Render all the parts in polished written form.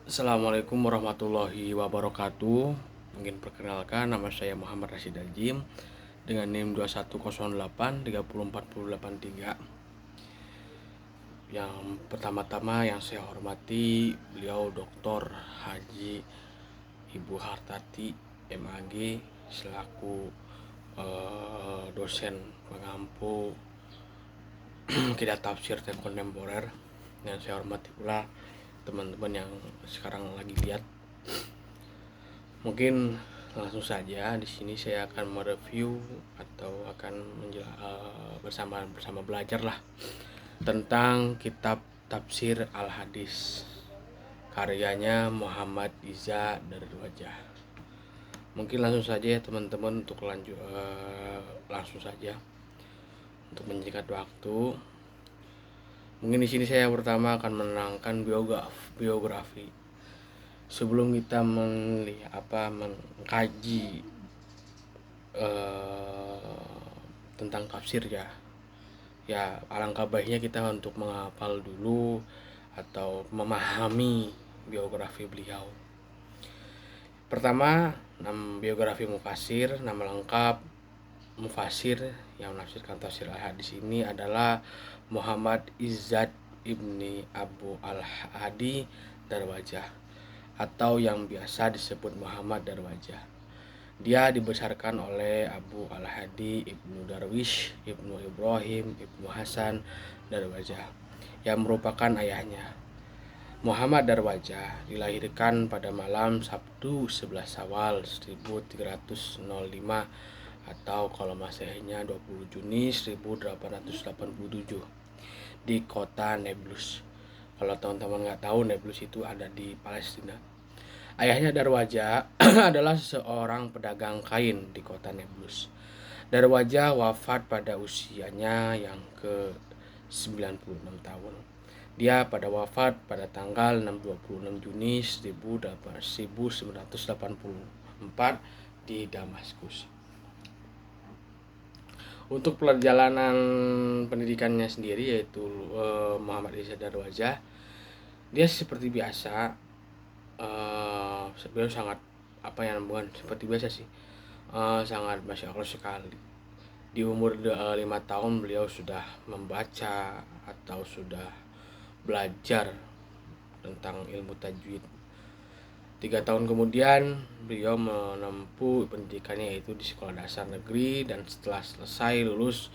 Assalamualaikum warahmatullahi wabarakatuh. Mungkin perkenalkan, nama saya Muhammad Rashid Ajim dengan NIM 2108 30483. Yang pertama-tama yang saya hormati beliau Dr. Haji Ibu Hartati MAG selaku dosen pengampu Kitab Tafsir dan Kontemporer. Dan saya hormati pula teman-teman yang sekarang lagi lihat. Mungkin langsung saja di sini saya akan mereview atau akan bersama belajar lah tentang kitab Tafsir Al-Hadis karyanya Muhammad Iza Darwajah. Mungkin langsung saja ya teman-teman untuk langsung saja untuk menyingkat waktu. Mungkin di sini saya pertama akan menerangkan biografi. Sebelum kita mengkaji tentang tafsir ya alangkah baiknya kita untuk menghafal dulu atau memahami biografi beliau. Pertama, biografi Mufasir. Nama lengkap Mufasir yang menafsirkan tafsir Al-Hadis ini adalah Muhammad Izzat Ibni Abu Al-Hadi Darwajah, atau yang biasa disebut Muhammad Darwajah. Dia dibesarkan oleh Abu Al-Hadi Ibnu Darwish Ibnu Ibrahim Ibnu Hasan Darwajah yang merupakan ayahnya. Muhammad Darwajah dilahirkan pada malam Sabtu 11 Syawal 1305 atau kalau Masehinya 20 Juni 1887 di kota Nablus. Kalau teman-teman nggak tahu, Nablus itu ada di Palestina. Ayahnya Darwajah adalah seorang pedagang kain di kota Nablus. Darwajah wafat pada usianya yang ke-96 tahun. Dia wafat pada tanggal 26 Juni 1984 di Damaskus. Untuk perjalanan pendidikannya sendiri yaitu Muhammad Iza Darwajah, dia seperti biasa, beliau sangat bukan seperti biasa sih, sangat masya Allah sekali. Di umur 5 tahun beliau sudah membaca atau sudah belajar tentang ilmu tajwid. 3 tahun kemudian beliau menempuh pendidikannya yaitu di sekolah dasar negeri, dan setelah selesai lulus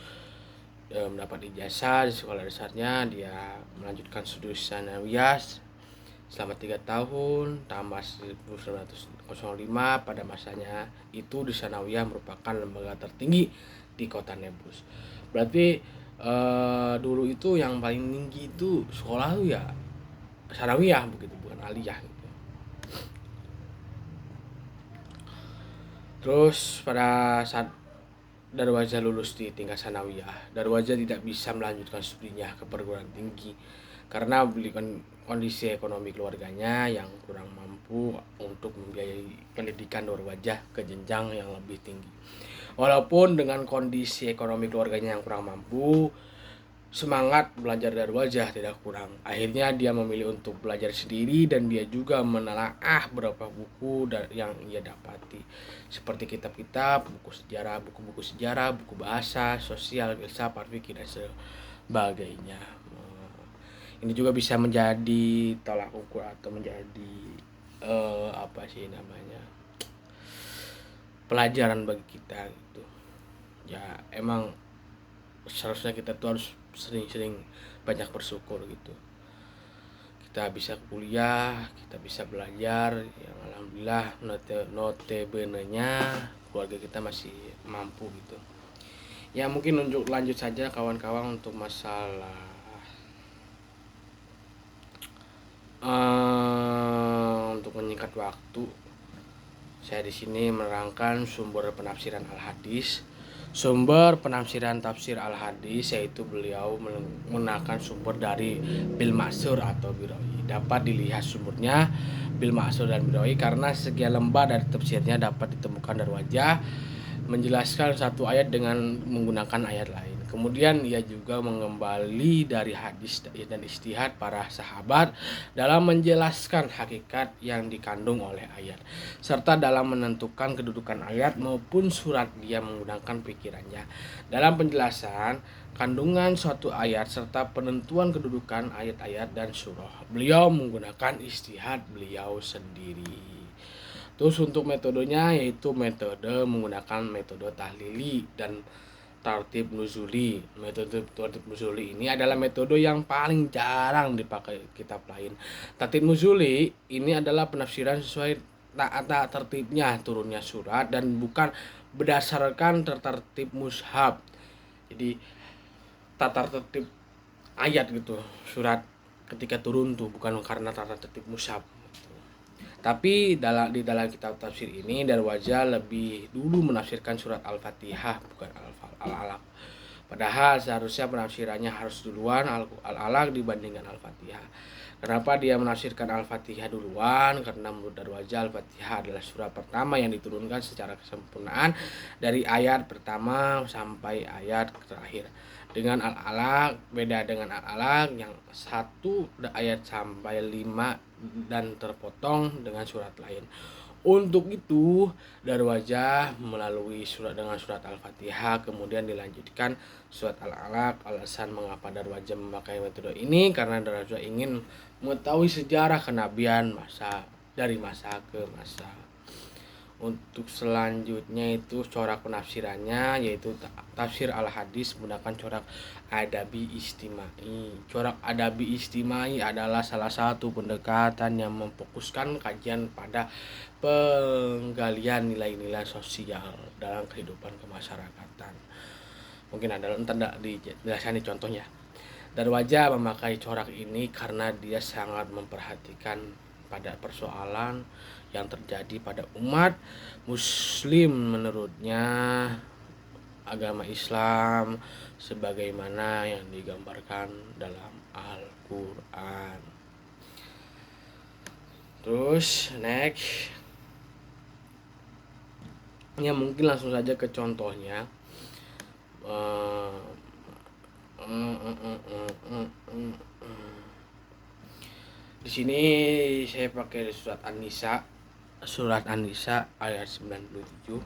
mendapat ijazah di sekolah dasarnya, dia melanjutkan studi sanawiyah selama 3 tahun tambah 1905. Pada masanya itu di sanawiyah merupakan lembaga tertinggi di kota Nablus. Berarti dulu itu yang paling tinggi itu sekolah tuh ya sanawiyah begitu, bukan aliyah gitu. Terus pada saat Darwajah lulus di tingkat sanawiyah, Darwajah tidak bisa melanjutkan studinya ke perguruan tinggi karena kondisi ekonomi keluarganya yang kurang mampu untuk membiayai pendidikan Darwajah ke jenjang yang lebih tinggi. Walaupun dengan kondisi ekonomi keluarganya yang kurang mampu, semangat belajar Darwajah tidak kurang. Akhirnya dia memilih untuk belajar sendiri, dan dia juga menelaah beberapa buku yang ia dapati, seperti kitab-kitab, buku-buku sejarah, buku bahasa, sosial, filsafat, fikih dan sebagainya. Ini juga bisa menjadi tolak ukur atau menjadi pelajaran bagi kita gitu. Ya emang seharusnya kita tuh harus sering-sering banyak bersyukur gitu. Kita bisa kuliah, kita bisa belajar, yang alhamdulillah notabene-nya keluarga kita masih mampu gitu. Ya mungkin lanjut saja kawan-kawan untuk masalah untuk menyingkat waktu. Saya di sini menerangkan sumber penafsiran Al-Hadis. Sumber penafsiran tafsir Al-Hadis yaitu beliau menggunakan sumber dari Bil Ma'sur atau Birawi. Dapat dilihat sumbernya Bil Ma'sur dan Birawi karena sekian lembar dari tafsirnya dapat ditemukan Darwajah menjelaskan satu ayat dengan menggunakan ayat lain. Kemudian ia juga mengembali dari hadis dan ijtihad para sahabat dalam menjelaskan hakikat yang dikandung oleh ayat, serta dalam menentukan kedudukan ayat maupun surat dia menggunakan pikirannya. Dalam penjelasan kandungan suatu ayat serta penentuan kedudukan ayat-ayat dan surah, beliau menggunakan ijtihad beliau sendiri. Terus untuk metodenya yaitu metode menggunakan metode tahlili dan tartib nuzuli. Metode tartib nuzuli ini adalah metode yang paling jarang dipakai kitab lain. Tartib nuzuli ini adalah penafsiran sesuai tertibnya turunnya surat dan bukan berdasarkan tertib mushaf. Jadi tata tertib ayat gitu, surat ketika turun tuh bukan karena tata tertib mushaf. Tapi di dalam kitab tafsir ini Darwaja lebih dulu menafsirkan surat Al-Fatihah bukan Al-Alaq. Padahal seharusnya penafsirannya harus duluan Al-Alaq dibandingkan Al-Fatihah. Kenapa dia menafsirkan Al-Fatihah duluan? Karena menurut Darwaja Al-Fatihah adalah surat pertama yang diturunkan secara kesempurnaan dari ayat pertama sampai ayat terakhir. Dengan Al-Alaq beda dengan Al-Alaq yang 1 ayat sampai 5 dan terpotong dengan surat lain. Untuk itu Darwajah melalui surat Al-Fatihah, kemudian dilanjutkan surat Al-Alaq. Alasan mengapa Darwajah memakai metode ini karena Darwajah ingin mengetahui sejarah kenabian dari masa ke masa. Untuk selanjutnya itu corak penafsirannya yaitu tafsir al-hadis menggunakan corak adabi istimai. Corak adabi istimai adalah salah satu pendekatan yang memfokuskan kajian pada penggalian nilai-nilai sosial dalam kehidupan kemasyarakatan. Mungkin ada entar dijelaskan contohnya. Darwajah memakai corak ini karena dia sangat memperhatikan pada persoalan yang terjadi pada umat muslim menurutnya agama Islam sebagaimana yang digambarkan dalam Al-Quran. Terus next ya mungkin langsung saja ke contohnya. Di sini saya pakai surat An-Nisa ayat 97.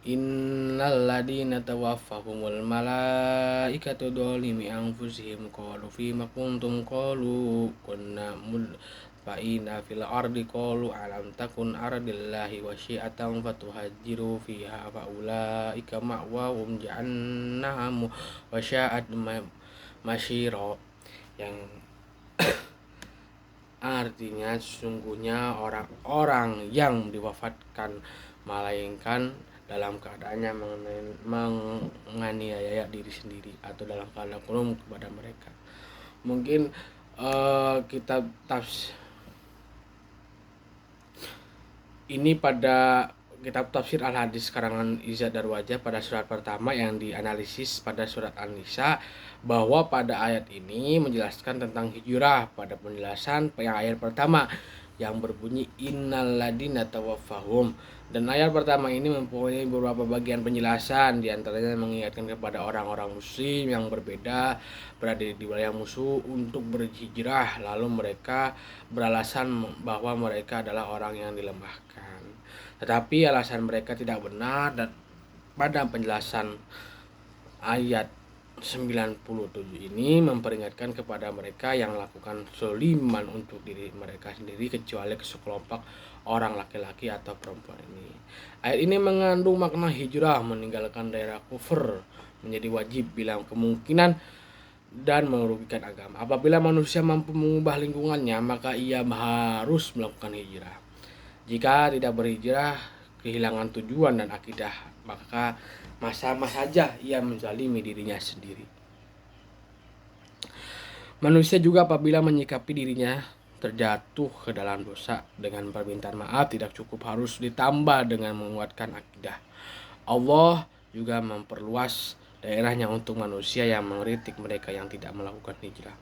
Innal ladina tawaffahumul malaikatu dzalimi anfusihim qalu fima kuntum qalu kunna mudfa'ina fil ardi qalu alam takun ardillahi wasi'atan fatuhajiru fiha fa ulaika ma'wahum jahannam wa sya'at masyira, yang artinya sesungguhnya orang-orang yang diwafatkan melainkan dalam keadaannya menganiaya diri sendiri atau dalam keadaan kurung kepada mereka. Mungkin kitab tafsir ini pada kitab tafsir al-hadis karangan Izzat Darwajah pada surat pertama yang dianalisis pada surat An-Nisa, bahwa pada ayat ini menjelaskan tentang hijrah pada penjelasan yang ayat pertama yang berbunyi innal ladina tawaffahum, dan ayat pertama ini mempunyai beberapa bagian penjelasan, diantaranya mengingatkan kepada orang-orang muslim yang berada di wilayah musuh untuk berhijrah, lalu mereka beralasan bahwa mereka adalah orang yang dilemahkan. Tetapi alasan mereka tidak benar, dan pada penjelasan ayat 97 ini memperingatkan kepada mereka yang melakukan zoliman untuk diri mereka sendiri kecuali sekelompok orang laki-laki atau perempuan ini. Ayat ini mengandung makna hijrah meninggalkan daerah kufur menjadi wajib bila kemungkinan dan merugikan agama. Apabila manusia mampu mengubah lingkungannya, maka ia harus melakukan hijrah. Jika tidak berhijrah, kehilangan tujuan dan akidah, maka sama saja ia menzalimi dirinya sendiri. Manusia juga apabila menyikapi dirinya terjatuh ke dalam dosa dengan permintaan maaf tidak cukup, harus ditambah dengan menguatkan akidah. Allah juga memperluas daerahnya untuk manusia yang mengkritik mereka yang tidak melakukan hijrah.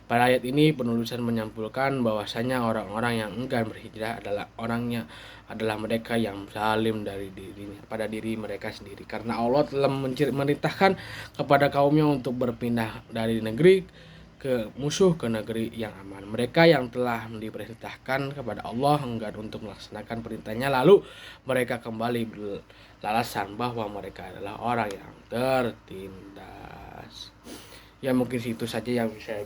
Pada ayat ini penulisan menyimpulkan bahwasanya orang-orang yang enggan berhijrah adalah mereka yang zalim pada diri mereka sendiri, karena Allah telah memerintahkan kepada kaumnya untuk berpindah dari negeri ke negeri yang aman. Mereka yang telah diperintahkan kepada Allah enggan untuk melaksanakan perintahnya, lalu mereka kembali beralasan bahwa mereka adalah orang yang tertindas. Ya mungkin itu saja yang bisa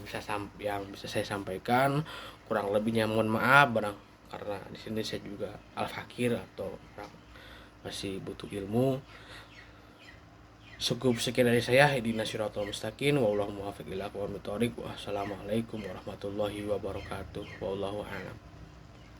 saya sampaikan. Kurang lebihnya mohon maaf karena di sini saya juga al-fakir atau orang masih butuh ilmu. Cukup sekian dari saya. Ihdinas siratal mustaqim wallahu muwaffiq ila aqwamit thoriq. Wassalamualaikum warahmatullahi wabarakatuh. Wallahu a'lam.